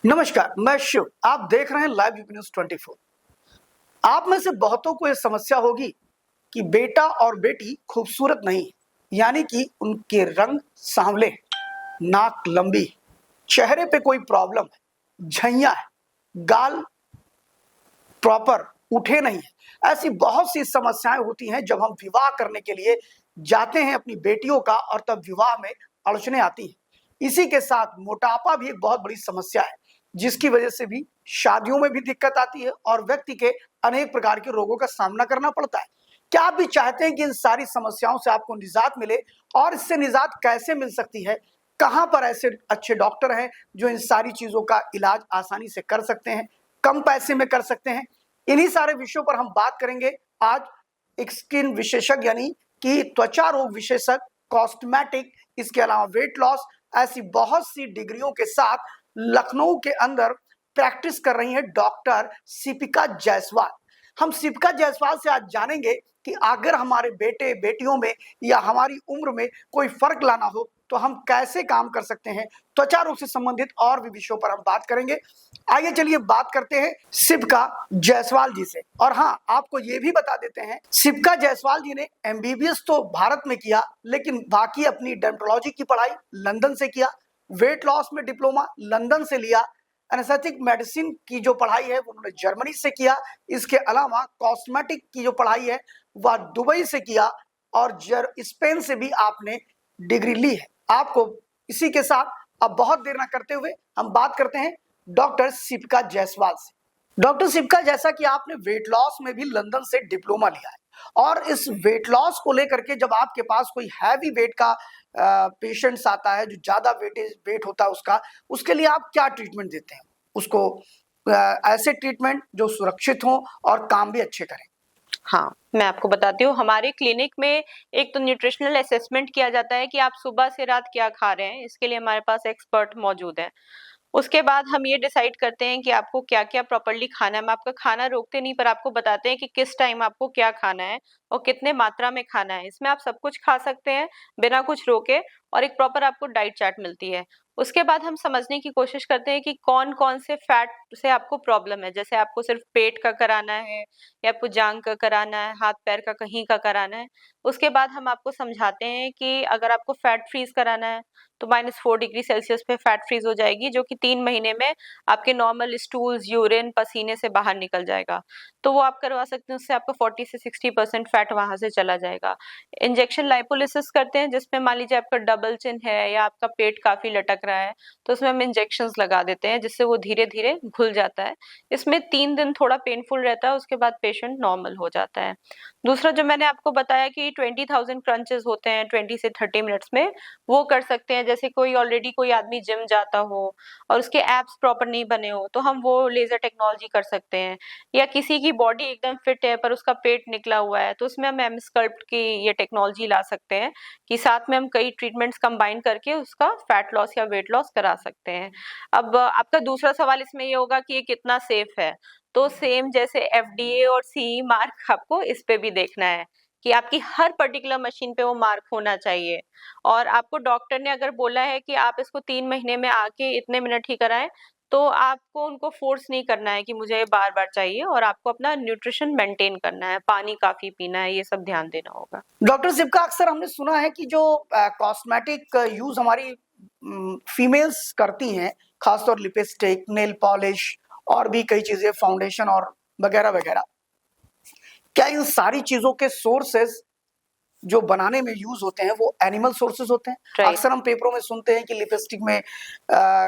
नमस्कार, मैं शिव। आप देख रहे हैं लाइव यूपी न्यूज 24। आप में से बहुतों को यह समस्या होगी कि बेटा और बेटी खूबसूरत नहीं है, यानी कि उनके रंग सांवले, नाक लंबी, चेहरे पे कोई प्रॉब्लम है, झइया है, गाल प्रॉपर उठे नहीं है। ऐसी बहुत सी समस्याएं होती हैं जब हम विवाह करने के लिए जाते हैं अपनी बेटियों का, और तब विवाह में अड़चने आती हैं। इसी के साथ मोटापा भी एक बहुत बड़ी समस्या है, जिसकी वजह से भी शादियों में भी दिक्कत आती है और व्यक्ति के अनेक प्रकार के रोगों का सामना करना पड़ता है। क्या आप भी चाहते हैं कि इन सारी समस्याओं से आपको निजात मिले, और इससे निजात कैसे मिल सकती है? कहां पर ऐसे अच्छे डॉक्टर हैं जो इन सारी चीजों का इलाज आसानी से कर सकते हैं, कम पैसे में कर सकते हैं? इन्हीं सारे विषयों पर हम बात करेंगे आज एक स्किन विशेषज्ञ यानी कि त्वचा रोग विशेषज्ञ, कॉस्मेटिक, इसके अलावा वेट लॉस, ऐसी बहुत सी डिग्रियों के साथ लखनऊ के अंदर प्रैक्टिस कर रही है डॉक्टर सिपिका जायसवाल। हम सिपिका जायसवाल से आज जानेंगे कि अगर हमारे बेटे बेटियों में या हमारी उम्र में कोई फर्क लाना हो तो हम कैसे काम कर सकते हैं। त्वचा रोग से संबंधित और भी विषयों पर हम बात करेंगे। आइए चलिए बात करते हैं सिपिका जायसवाल जी से। और हाँ, आपको ये भी बता देते हैं, सिपिका जायसवाल जी ने एमबीबीएस तो भारत में किया, लेकिन बाकी अपनी डेंटोलॉजी की पढ़ाई लंदन से किया, वेट लॉस में डिप्लोमा लंदन से लिया, एनेस्थेटिक मेडिसिन की जो पढ़ाई है वो उन्होंने जर्मनी से किया, इसके अलावा कॉस्मेटिक की जो पढ़ाई है वह दुबई से किया, और स्पेन से भी आपने डिग्री ली है। आपको इसी के साथ अब बहुत देर ना करते हुए हम बात करते हैं डॉक्टर सिपिका जायसवाल से। डॉक्टर सिपिका, जैसा कि आपने वेट लॉस में भी लंदन से डिप्लोमा लिया है, और इस वेट लॉस को लेकर के जब आपके पास कोई हैवी वेट का पेशेंट्स आता है, जो ज्यादा वेट होता है उसका, उसके लिए आप क्या ट्रीटमेंट देते हैं उसको? ऐसे ट्रीटमेंट जो सुरक्षित हो और काम भी अच्छे करें। हाँ, मैं आपको बताती हूँ। हमारे क्लिनिक में एक तो न्यूट्रिशनल असेसमेंट किया जाता है कि आप सुबह से रात क्या खा रहे हैं। इसके लिए हमारे पास एक्सपर्ट मौजूद हैं। उसके बाद हम ये डिसाइड करते हैं कि आपको क्या-क्या प्रॉपर्ली खाना है। हम आपका खाना रोकते नहीं, पर आपको बताते हैं कि किस टाइम आपको क्या खाना है और कितने मात्रा में खाना है। इसमें आप सब कुछ खा सकते हैं बिना कुछ रोके, और एक प्रॉपर आपको डाइट चार्ट मिलती है। उसके बाद हम समझने की कोशिश करते हैं कि कौन-कौन से फैट से आपको प्रॉब्लम है। जैसे आपको सिर्फ पेट का कराना है, या आपको जांघ का कराना है, हाथ-पैर का कहीं का कराना है। उसके बाद हम आपको समझाते हैं कि अगर आपको फैट फ्रीज़ कराना है, तो -4 डिग्री सेल्सियस पे फैट फ्रीज़ हो जाएगी, जो कि 3 महीने में आपके नॉर्मल स्टूल्स, यूरिन, पसीने से बाहर निकल जाएगा। तो वो आप करवा सकते हैं, उससे आपका 40 से 60% फैट वहाँ से चला जाएगा। इंजेक्शन लाइपोलिसिस करते हैं, जिसमें मान लीजिए आपका डबल चिन है या आपका पेट काफ़ी लटक रहा है, तो उसमें हम इंजेक्शंस लगा देते हैं, जिससे वो धीरे-धीरे घुल जाता है। इसमें 3 दिन थोड़ा पेनफुल रहता है, उसके बाद पेशेंट नॉर्मल हो जाता है। दूसरा जो मैंने आपको बताया कि 20,000 क्रंचेस होते हैं 20 से 30 मिनट्स में, वो कर सकते हैं। जैसे कोई आदमी जिम जाता हो और उसके एब्स प्रॉपर नहीं बने हो, तो हम वो लेज़र टेक्नोलॉजी कर सकते हैं। या किसी की बॉडी एकदम फिट है पर उसका पेट निकला हुआ है, तो उसमें हम एम-स्कल्प्ट की ये टेक्नोलॉजी ला सकते हैं कि साथ में हम कई ट्रीटमेंट्स कंबाइन करके उसका फैट लॉस या वेट लॉस करा सकते हैं। अब आपका दूसरा सवाल इसमें ये होगा कि ये कितना सेफ है? तो सेम जैसे एफडीए और सीई मार्क आपको इस पे भी देखना है कि आपकी हर पर्टिकुलर मशीन पे वो मार्क होना चाहिए। और आपको डॉक्टर ने अगर बोला है कि आप इसको 3 महीने में आके इतने मिनट ही कराएँ, तो आपको उनको फ़ोर्स नहीं करना है कि मुझे बार-बार चाहिए, और आपको अपना न्यूट्रिशन मेंटेन करना है, पानी काफ़ी पीना है, ये सब ध्यान देना होगा। डॉक्टर सिपिका, अक्सर हमने सुना है कि जो कॉस्मेटिक यूज हमारी फीमेल्स करती हैं, खासतौर लिपस्टिक, नेल पॉलिश और भी कई चीजें, फाउंडेशन और वगैरह वगैरह, क्या इन सारी चीजों के सोर्सेज जो बनाने में यूज होते हैं वो एनिमल सोर्सेज होते हैं? राइट। अक्सर हम पेपरों में सुनते हैं कि लिपस्टिक में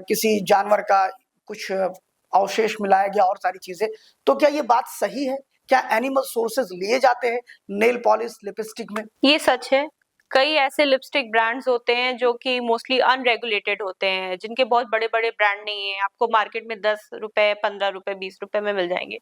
किसी जानवर का कुछ अवशेष मिलाया गया और सारी चीजें। तो क्या ये बात सही है? क्या एनिमल सोर्सेज लिए जाते हैं नेल पॉलिश, लिपस्टिक में? ये सच है। कई ऐसे लिपस्टिक ब्रांड्स होते हैं जो कि मोस्टली अनरेगुलेटेड होते हैं, जिनके बहुत बड़े-बड़े ब्रांड नहीं हैं। आपको मार्केट में ₹10, ₹15, ₹20 में मिल जाएँगे।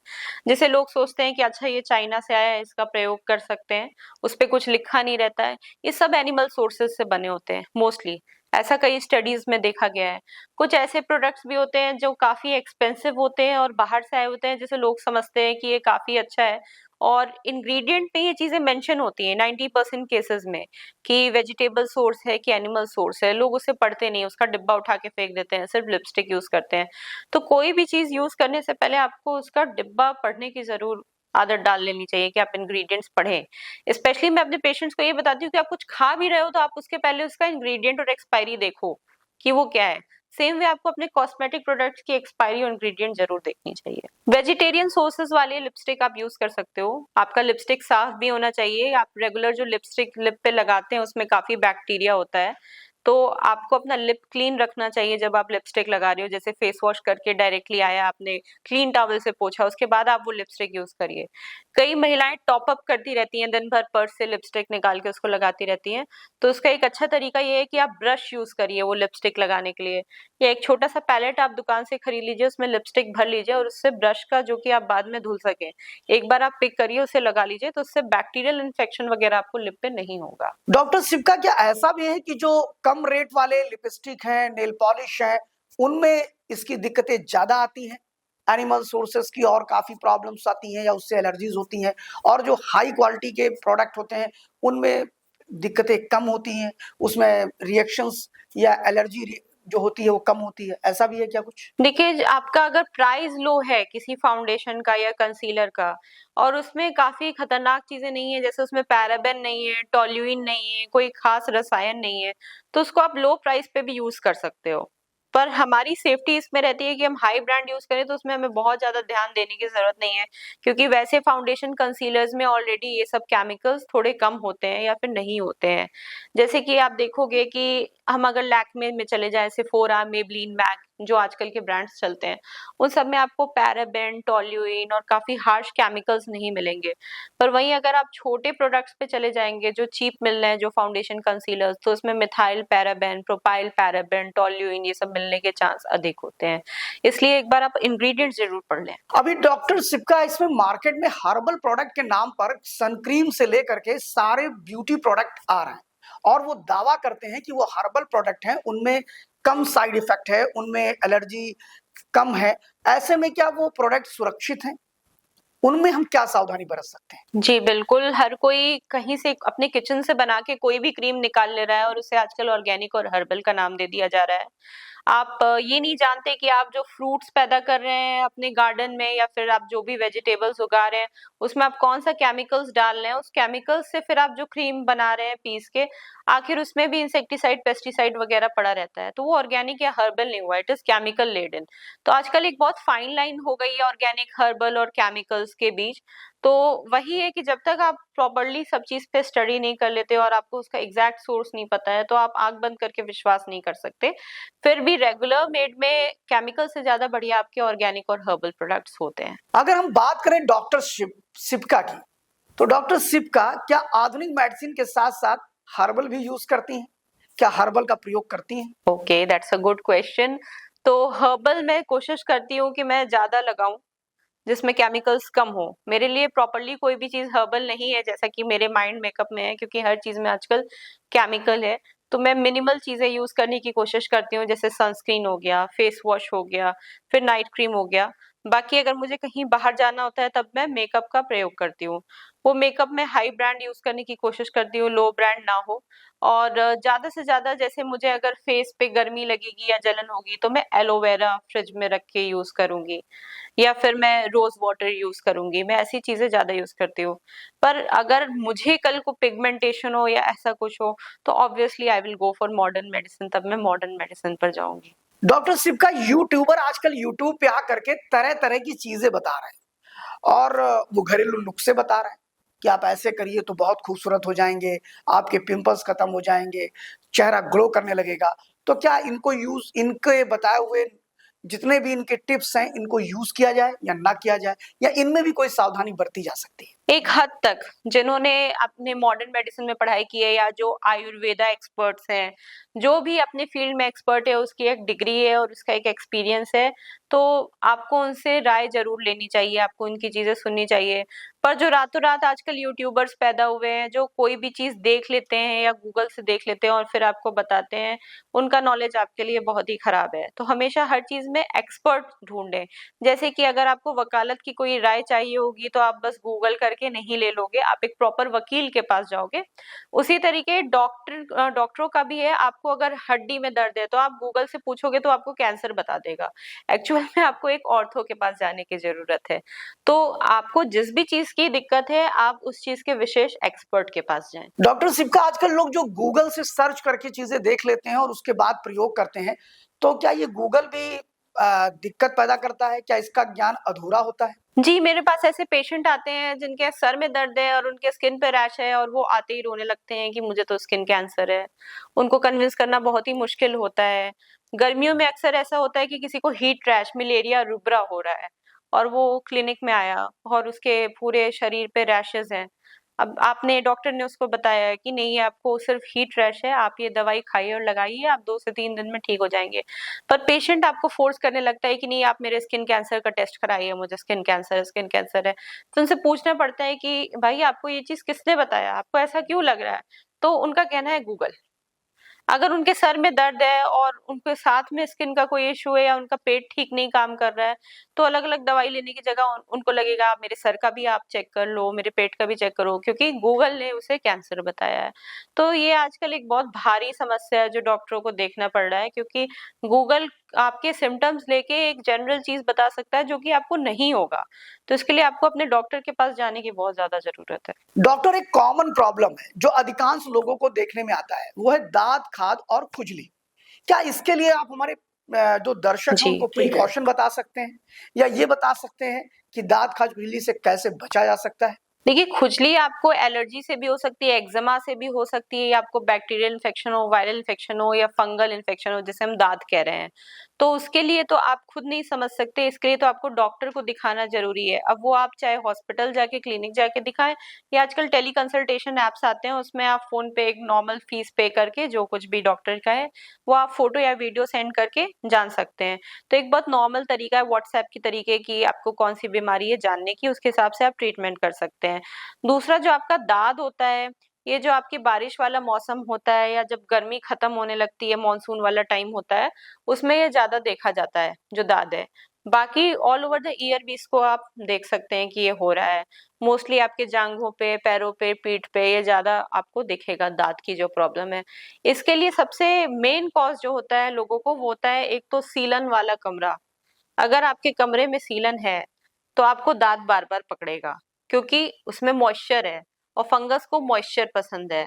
जिसे लोग सोचते हैं कि अच्छा ये चाइना से आया है, इसका प्रयोग कर सकते हैं। उसपे कुछ लिखा नहीं रहता है। ये सब एनिमल सोर्सेज़ से बने होते हैं मोस्टली। ऐसा कई स्टडीज़ में देखा गया है। कुछ ऐसे प्रोडक्ट्स भी होते हैं जो काफ़ी एक्सपेंसिव होते हैं और बाहर से आए होते हैं, जिसे लोग समझते हैं कि ये काफ़ी अच्छा है, और इंग्रेडिएंट में ये चीजें मेंशन होती हैं 90% केसेस में कि वेजिटेबल सोर्स है कि एनिमल सोर्स है। लोग उसे पढ़ते नहीं, उसका डिब्बा उठा के फेंक देते हैं, सिर्फ लिपस्टिक यूज करते हैं। तो कोई भी चीज यूज करने से पहले आपको उसका डिब्बा पढ़ने की जरूर आदत डाल लेनी चाहिए कि आप इंग्रेडिएंट्स पढ़ें। स्पेशली मैं अपने पेशेंट्स को ये बताती हूँ कि आप कुछ खा भी रहे हो तो आप उसके पहले उसका इंग्रेडिएंट और एक्सपायरी देखो कि वो क्या है। सेम वे आपको अपने कॉस्मेटिक प्रोडक्ट्स की एक्सपायरी और इंग्रेडिएंट जरूर देखनी चाहिए। वेजिटेरियन सोर्सेज वाले लिपस्टिक आप यूज कर सकते हो। आपका लिपस्टिक साफ भी होना चाहिए। आप रेगुलर जो लिपस्टिक लिप पे लगाते हैं उसमें काफी बैक्टीरिया होता है, तो आपको अपना लिप क्लीन रखना चाहिए जब आप लिपस्टिक लगा रहे हो। जैसे फेस वॉश करके डायरेक्टली आया, आपने क्लीन टॉवल से पोंछा, उसके बाद आप वो लिपस्टिक यूज करिए। कई महिलाएं टॉप अप करती रहती हैं, दिन भर पर्स से लिपस्टिक निकाल के उसको लगाती रहती हैं। तो उसका एक अच्छा तरीका ये है कि आप ब्रश यूज करिए वो लिपस्टिक लगाने के लिए, या एक छोटा सा पैलेट आप दुकान से खरीद लीजिए, उसमें लिपस्टिक भर लीजिए और उससे ब्रश का जो कि आप बाद में धुल सके, एक बार आप पिक करिए, उसे लगा लीजिए, तो उससे बैक्टीरियल इन्फेक्शन वगैरह आपको लिप पे नहीं होगा। डॉक्टर शिवका, क्या ऐसा भी है कि जो कम रेट वाले लिपस्टिक हैं, नेल पॉलिश हैं, उनमें इसकी दिक्कतें ज्यादा आती हैं, एनिमल सोर्सेस की और काफी प्रॉब्लम्स आती हैं या उससे एलर्जीज होती हैं, और जो हाई क्वालिटी के प्रोडक्ट होते हैं उनमें दिक्कतें कम होती हैं, उसमें रिएक्शंस या एलर्जी जो होती है वो कम होती है, ऐसा भी है क्या कुछ? देखिए, आपका अगर प्राइस लो है किसी फाउंडेशन का या कंसीलर का और उसमें काफी खतरनाक चीजें नहीं है, जैसे उसमें पैराबेन नहीं है, टोल्यूइन नहीं है, कोई खास रसायन नहीं है, तो उसको आप लो प्राइस पे भी यूज कर सकते हो। पर हमारी सेफ्टी इसमें रहती है कि हम हाई ब्रांड यूज करें तो उसमें हमें बहुत ज्यादा ध्यान देने की जरूरत नहीं है, क्योंकि वैसे फाउंडेशन कंसीलर्स में ऑलरेडी ये सब केमिकल्स थोड़े कम होते हैं या फिर नहीं होते हैं। जैसे कि आप देखोगे कि हम अगर लैक्मे में चले जाएं, सेफोरा, मेबलिन, मैक, जो आजकल के ब्रांड्स चलते हैं, उन सब में आपको पैराबेन, टोल्यूइन और काफी हार्श केमिकल्स नहीं मिलेंगे। पर वहीं अगर आप छोटे प्रोडक्ट्स पे चले जाएंगे जो चीप मिल रहे हैं, जो फाउंडेशन कंसीलर्स, तो उसमें methyl paraben, propyl paraben, toluene, ये सब मिलने के चांस अधिक होते हैं। इसलिए एक बार आप इंग्रेडिएंट्स जरूर पढ़ लें। अभी डॉक्टर शिवका, इसमें मार्केट में हर्बल प्रोडक्ट के नाम पर सनक्रीम से लेकर के सारे ब्यूटी प्रोडक्ट आ रहे हैं और वो दावा करते हैं कि वो हर्बल प्रोडक्ट हैं, उनमें कम साइड इफेक्ट है, उनमें एलर्जी कम है। ऐसे में क्या वो प्रोडक्ट सुरक्षित हैं? उनमें हम क्या सावधानी बरत सकते हैं? जी बिल्कुल, हर कोई कहीं से अपने किचन से बना के कोई भी क्रीम निकाल ले रहा है और उसे आजकल ऑर्गेनिक और हर्बल का नाम दे दिया जा रहा है। आप ये नहीं जानते कि आप जो फ्रूट्स पैदा कर रहे हैं अपने गार्डन में या फिर आप जो भी वेजिटेबल्स उगा रहे हैं, उसमें आप कौन-सा केमिकल्स डाल रहे हैं, उस केमिकल्स से फिर आप जो क्रीम बना रहे हैं पीस के, आखिर उसमें भी इंसेक्टिसाइड, पेस्टिसाइड वगैरह पड़ा रहता है, तो वो ऑर्गेनिक या हर्बल नहीं हुआ, इट इज़ केमिकल लेडन। तो आजकल एक बहुत फाइन लाइन हो गई है ऑर्गेनिक, हर्बल और केमिकल्स के बीच। तो वही है कि जब तक आप प्रॉपर्ली सब चीज़ पे स्टडी नहीं कर लेते और आपको उसका एग्ज़ैक्ट सोर्स नहीं पता है, तो आप आँख बंद करके विश्वास नहीं कर सकते। फिर भी रेगुलर मेड में केमिकल से ज़्यादा बढ़िया आपके ऑर्गेनिक और हर्बल प्रोडक्ट्स होते हैं। अगर हम बात करें डॉक्टर शिवका की, तो डॉक्टर शिवका क्या आधुनिक मेडिसिन के साथ-साथ हर्बल भी यूज करती हैं? क्या हर्बल का प्रयोग करती हैं? Okay, that's a good question. तो हर्बल मैं कोशिश करती हूँ कि मैं ज़्यादा लगाऊँ, जिसमें केमिकल्स कम हो। मेरे लिए प्रॉपर्ली कोई भी चीज़ हर्बल नहीं है, जैसा कि मेरे माइंड मेकअप में है, क्योंकि हर चीज़ में आजकल केमिकल है। तो मैं मिनिमल चीज़ें यूज़ करने की कोशिश करती हूँ, जैसे सनस्क्रीन हो गया, फेस वॉश हो गया, फिर नाइट क्रीम हो गया। बाकी अगर मुझे कहीं बाहर जाना होता है तब मैं मेकअप का प्रयोग करती हूँ। वो मेकअप में हाई ब्रांड यूज़ करने की कोशिश करती हूँ, लो ब्रांड ना हो। और ज़्यादा से ज़्यादा जैसे मुझे अगर फेस पे गर्मी लगेगी या जलन होगी तो मैं एलोवेरा फ्रिज में रख के यूज़ करूँगी, या फिर मैं रोज़ वाटर यूज़ करूँगी, मैं ऐसी चीज़ें ज़्यादा यूज़ करती हूँ। पर अगर मुझे कल को पिगमेंटेशन हो या ऐसा कुछ हो, तो obviously I will go for modern medicine, तब मैं मॉडर्न मेडिसिन पर जाऊँगी। डॉक्टर शिवका, यूट्यूबर आजकल यूट्यूब पे आकर के तरह-तरह की चीजें बता रहे हैं और वो घरेलू नुस्खे बता रहे हैं कि आप ऐसे करिए तो बहुत खूबसूरत हो जाएंगे, आपके पिंपल्स खत्म हो जाएंगे, चेहरा ग्लो करने लगेगा। तो क्या इनके बताए हुए जितने भी इनके टिप्स हैं, इनको यूज किया जाए या ना किया जाए, या इनमें भी कोई सावधानी बरती जा सकती है? एक हद तक जिन्होंने अपने मॉडर्न मेडिसिन में पढ़ाई की है या जो आयुर्वेदा एक्सपर्ट्स हैं, जो भी अपने फील्ड में एक्सपर्ट है, उसकी एक डिग्री है और उसका एक एक्सपीरियंस है, तो आपको उनसे राय ज़रूर लेनी चाहिए, आपको उनकी चीज़ें सुननी चाहिए। पर जो रातों-रात आजकल यूट्यूबर्स पैदा हुए हैं, जो कोई भी चीज़ देख लेते हैं या गूगल से देख लेते हैं और फिर आपको बताते हैं, उनका नॉलेज आपके लिए बहुत ही खराब है। तो हमेशा हर चीज़ में एक्सपर्ट ढूँढें। जैसे कि अगर आपको वकालत की कोई राय चाहिए होगी, तो आप बस गूगल करके करके नहीं ले लोगे, आप एक प्रॉपर वकील के पास जाओगे। उसी तरीके डॉक्टरों का भी है, आपको अगर हड्डी में दर्द है तो आप गूगल से पूछोगे तो आपको कैंसर बता देगा। एक्चुअल में आपको एक ऑर्थो के पास जाने की ज़रूरत है। तो आपको जिस भी चीज़ की दिक्कत है, आप उस चीज़ के विशेष एक्सपर्ट के पास जाएँ। डॉक्टर शिवका, आजकल लोग जो गूगल से सर्च करके चीजें देख लेते हैं और उसके बाद प्रयोग करते हैं, तो क्या ये गूगल भी दिक्कत पैदा करता है? क्या इसका ज्ञान अधूरा होता है? जी, मेरे पास ऐसे पेशेंट आते हैं जिनके सर में दर्द है और उनके स्किन पे रैश है और वो आते ही रोने लगते हैं कि मुझे तो स्किन कैंसर है। उनको कन्विंस करना बहुत ही मुश्किल होता है। गर्मियों में अक्सर ऐसा होता है कि किसी को हीट रैश, मलेरिया, रुबरा हो रहा है और वो क्लिनिक में आया और उसके पूरे शरीर पे रैशेज़ हैं। अब आपने डॉक्टर ने उसको बताया है कि नहीं, आपको सिर्फ हीट रैश है, आप ये दवाई खाइए और लगाइए, आप 2 से 3 दिन में ठीक हो जाएँगे। पर पेशेंट आपको फ़ोर्स करने लगता है कि नहीं, आप मेरे स्किन कैंसर का टेस्ट कराइए, मुझे स्किन कैंसर है। तो उनसे पूछना पड़ता है कि भाई, आपको ये चीज़ किसने बताया? आपको ऐसा क्यों लग रहा है? तो उनका कहना है गूगल। अगर उनके सर में दर्द है और उनके साथ में स्किन का कोई इश्यू है या उनका पेट ठीक नहीं काम कर रहा है, तो अलग-अलग दवाई लेने की जगह उनको लगेगा आप मेरे सर का भी आप चेक कर लो, मेरे पेट का भी चेक करो, क्योंकि गूगल ने उसे कैंसर बताया है। तो ये आजकल एक बहुत भारी समस्या है जो डॉक्टरों को देखना पड़ रहा है, क्योंकि गूगल आपके सिम्पटम्स लेके एक जनरल चीज़ बता सकता है जो कि आपको नहीं होगा। तो इसके लिए आपको अपने डॉक्टर के पास जाने की बहुत ज़्यादा ज़रूरत है। डॉक्टर, एक कॉमन प्रॉब्लम है जो अधिकांश लोगों को देखने में आता है, वो है दांत, खाज और खुजली। क्या इसके लिए आप हमारे जो दर्शक हैं जी। उनको प्रिकॉशन बता सकते हैं, या ये बता सकते हैं कि दांत, खाज, खुजली से कैसे बचा जा सकता है? देखिए, खुजली आपको एलर्जी से भी हो सकती है, एक्ज़ेमा से भी हो सकती है, या आपको बैक्टीरियल इन्फेक्शन हो, वायरल इन्फेक्शन हो या फंगल इन्फेक्शन हो, जिसे हम दाँत कह रहे हैं। तो उसके लिए तो आप खुद नहीं समझ सकते, इसके लिए तो आपको डॉक्टर को दिखाना ज़रूरी है। अब वो आप चाहे हॉस्पिटल जाके, क्लिनिक जाके दिखाएँ, या आजकल टेली कंसल्टेशन ऐप्स आते हैं, उसमें आप फ़ोन पे एक नॉर्मल फीस पे करके जो कुछ भी डॉक्टर का है, वो आप फ़ोटो या वीडियो सेंड करके जान सकते हैं। तो एक बहुत नॉर्मल तरीका है व्हाट्सएप की तरीके की आपको कौन-सी बीमारी है जानने की, उसके हिसाब से आप ट्रीटमेंट कर सकते हैं। दूसरा जो आपका दाद होता है, ये जो आपकी बारिश वाला मौसम होता है या जब गर्मी खत्म होने लगती है, मानसून वाला टाइम होता है, उसमें ये ज़्यादा देखा जाता है, जो दाद है। बाकी ऑल ओवर द ईयर भी इसको आप देख सकते हैं कि ये हो रहा है। मोस्टली आपके जाँघों पे, पैरों पे, पीठ पे ये ज़्यादा आपको दिखेगा दाँत की जो प्रॉब्लम है। इसके लिए सबसे मेन कॉज़ जो होता है लोगों को, वो होता है एक तो सीलन वाला कमरा। अगर आपके कमरे में सीलन है, तो आपको दाँत बार-बार पकड़ेगा, क्योंकि उसमें मॉइस्चर है और फंगस को मॉइस्चर पसंद है,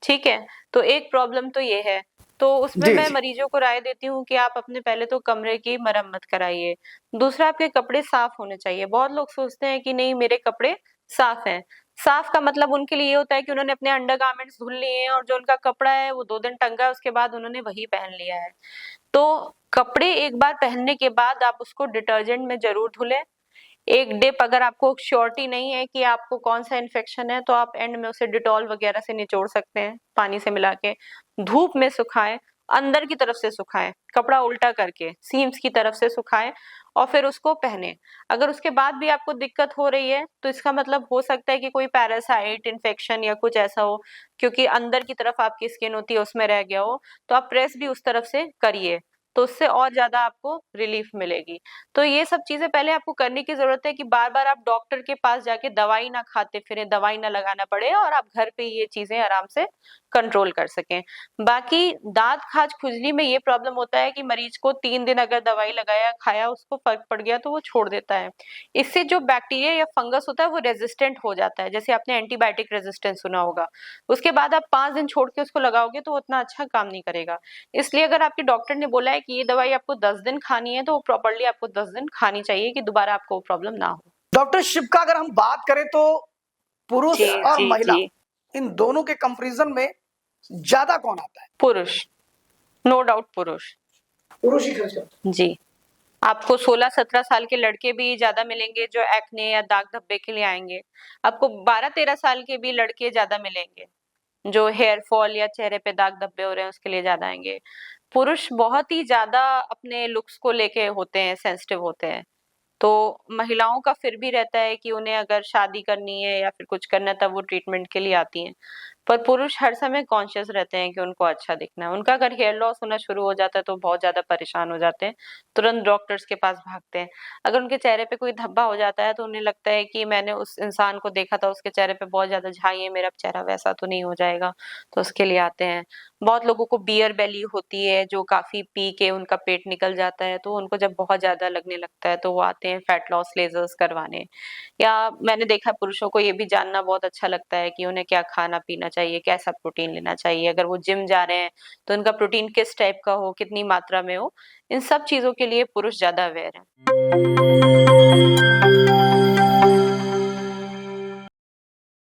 ठीक है? तो एक प्रॉब्लम तो ये है। तो उसमें जी, मैं जी। मरीजों को राय देती हूँ कि आप अपने पहले तो कमरे की मरम्मत कराइए। दूसरा, आपके कपड़े साफ होने चाहिए। बहुत लोग सोचते हैं कि नहीं, मेरे कपड़े साफ हैं। साफ का मतलब उनके लिए ये होता है कि उन्होंने अपने अंडरगारमेंट्स धुल लिए हैं और जो उनका कपड़ा है वो 2 दिन टंगा है, उसके बाद उन्होंने वही पहन लिया है। तो कपड़े एक बार पहनने के बाद आप उसको डिटर्जेंट में ज़रूर धुलें। एक डिप, अगर आपको श्योरिटी नहीं है कि आपको कौन-सा इन्फेक्शन है, तो आप एंड में उसे डेटॉल वगैरह से निचोड़ सकते हैं, पानी से मिला के। धूप में सुखाएँ, अंदर की तरफ से सुखाएँ, कपड़ा उल्टा करके, सीम्स की तरफ से सुखाएँ और फिर उसको पहनें। अगर उसके बाद भी आपको दिक्कत हो रही है, तो इसका मतलब हो सकता है कि कोई पैरासाइट, इन्फेक्शन या कुछ ऐसा हो, क्योंकि अंदर की तरफ आपकी स्किन होती है, उसमें रह गया हो, तो आप प्रेस भी उस तरफ से करिए, तो उससे और ज़्यादा आपको रिलीफ मिलेगी। तो ये सब चीज़ें पहले आपको करने की ज़रूरत है कि बार-बार आप डॉक्टर के पास जाके दवाई ना खाते फिरें, दवाई ना लगाना पड़े और आप घर पे ये चीज़ें आराम से कंट्रोल कर सकें। बाकी दाँत, खाज, खुजली में ये प्रॉब्लम होता है कि मरीज को 3 दिन अगर दवाई लगाया, खाया, उसको फ़र्क पड़ गया तो वो छोड़ देता है। इससे जो बैक्टीरिया या फंगस होता है वो रेज़िस्टेंट हो जाता है, जैसे आपने एंटीबायोटिक रेज़िस्टेंस सुना होगा। उसके बाद आप 5 दिन छोड़ के उसको लगाओगे तो वो उतना अच्छा काम नहीं करेगा। इसलिए अगर आपके डॉक्टर ने बोला है कि ये दवाई आपको 10 दिन खानी है, तो वो प्रॉपर्ली आपको 10 दिन खानी चाहिए कि दोबारा आपको वो प्रॉब्लम ना हो। डॉक्टर शिवका, अगर हम बात करें तो पुरुष जी, और जी, महिला, जी। इन दोनों के कंपैरिजन में ज़्यादा कौन आता है? पुरुष, नो डाउट पुरुष। पुरुष ही खर्च करते जी। आपको 16-17 साल के लड़के भी ज़्यादा मिलेंगे जो एक्ने या दाग धब्बे के लिए आएँगे। आपको 12-13 साल के भी लड़के ज़्यादा मिलेंगे, जो हेयर फॉल या चेहरे पे दाग धब्बे हो रहे हैं उसके लिए ज़्यादा आएँगे। पुरुष बहुत ही ज़्यादा अपने लुक्स को लेके होते हैं, सेंसिटिव होते हैं। तो महिलाओं का फिर भी रहता है कि उन्हें अगर शादी करनी है या फिर कुछ करना है तब वो ट्रीटमेंट के लिए आती हैं। पर पुरुष हर समय कॉन्शियस रहते हैं कि उनको अच्छा दिखना है। उनका अगर हेयर लॉस होना शुरू हो जाता है तो बहुत ज़्यादा परेशान हो जाते हैं, तुरंत डॉक्टर्स के पास भागते हैं। अगर उनके चेहरे पे कोई धब्बा हो जाता है तो उन्हें लगता है कि मैंने उस इंसान को देखा था, उसके चेहरे पे बहुत ज़्यादा झाई है, मेरा चेहरा वैसा तो नहीं हो जाएगा, तो उसके लिए आते हैं। बहुत लोगों को बियर बेली होती है, जो काफ़ी पी के उनका पेट निकल जाता है, तो उनको जब बहुत ज़्यादा लगने लगता है तो वो आते हैं फैट लॉस लेज़र्स करवाने। या मैंने देखा है पुरुषों को ये भी जानना बहुत अच्छा लगता है कि उन्हें क्या खाना-पीना चाहिए, कैसा प्रोटीन लेना चाहिए। अगर वो जिम जा रहे हैं, तो उनका प्रोटीन किस टाइप का हो, कितनी मात्रा में हो, इन सब चीज़ों के लिए पुरुष ज़्यादा अवेयर हैं।